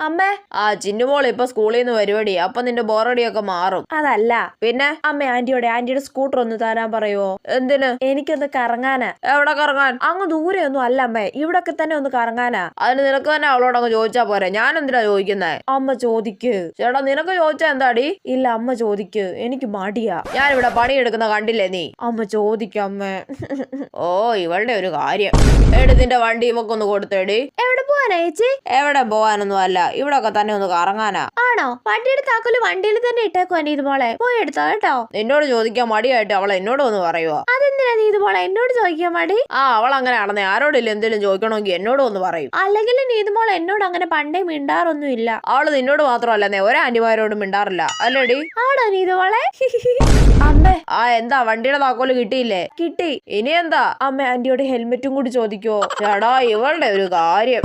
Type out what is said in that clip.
അമ്മേ ചിന്നുമോൾ ഇപ്പൊ സ്കൂളിൽ നിന്ന് വരുവടി. അപ്പൊ നിന്റെ ബോറടിയൊക്കെ മാറും. അതല്ല പിന്നെ അമ്മ ആന്റിയുടെ സ്കൂട്ടർ ഒന്ന് തരാൻ പറയുവോ? എന്തിന്? എനിക്കൊന്ന് കറങ്ങാനാ. എവിടെ കറങ്ങാൻ? അങ്ങ് ദൂരെ ഒന്നും അല്ല അമ്മേ, ഇവിടൊക്കെ തന്നെ ഒന്ന് കറങ്ങാനാ. അതിന് നിനക്ക് തന്നെ അവളോട് അങ്ങ് ചോദിച്ചാ പോരെ. ഞാൻ എന്തിനാ ചോദിക്കുന്നേ? അമ്മ ചോദിക്ക്. ചേട്ടാ നിനക്ക് ചോദിച്ചാ എന്താടി? ഇല്ല അമ്മ ചോദിക്ക്, എനിക്ക് മടിയാ. ഞാനിവിടെ പണിയെടുക്കുന്ന കണ്ടില്ലേ നീ? അമ്മ ചോദിക്കമ്മേ. ഓ ഇവളുടെ ഒരു കാര്യം. എടുത്തിന്റെ വണ്ടി ഇവക്കൊന്ന് കൊടുത്തേടി. എവിടെ പോവാനാ ചേച്ചി? എവിടെ പോവാനൊന്നും അല്ല, ഇവിടൊക്കെ തന്നെ ഒന്ന് കറങ്ങാനാ. ആണോ? വണ്ടിയുടെ താക്കോല് വണ്ടിയിൽ തന്നെ ഇട്ടേക്കുവാ നീ ഇതുപോലെ. പോയി എടുത്തോ കേട്ടോ. നിന്നോട് ചോദിക്കാൻ മടിയായിട്ട് അവൾ എന്നോട് ഒന്ന് പറയുവോ? അതെന്തിനാ നീ ഇതുപോലെ എന്നോട് ചോദിക്കാൻ മടി? അവൾ അങ്ങനെ ആണെന്നേ. ആരോടില്ല എന്തെങ്കിലും ചോദിക്കണമെങ്കിൽ എന്നോട് ഒന്ന് പറയും. അല്ലെങ്കിൽ നീ ഇതുപോലെ എന്നോട് അങ്ങനെ പണ്ടേ മിണ്ടാറൊന്നും ഇല്ല. അവള് നിന്നോട് മാത്രമല്ലെന്നേ, ഒരേ ആന്റിമാരോടും മിണ്ടാറില്ല അല്ലേടി? ആണോ നീ ഇതുപോലെ? അമ്മേ എന്താ വണ്ടിയുടെ താക്കോല് കിട്ടിയില്ലേ? കിട്ടി. ഇനി എന്താ? അമ്മ ആന്റിയോട് ഹെൽമെറ്റും കൂടി ചോദിക്കോ? ചേടാ ഇവളുടെ ഒരു കാര്യം.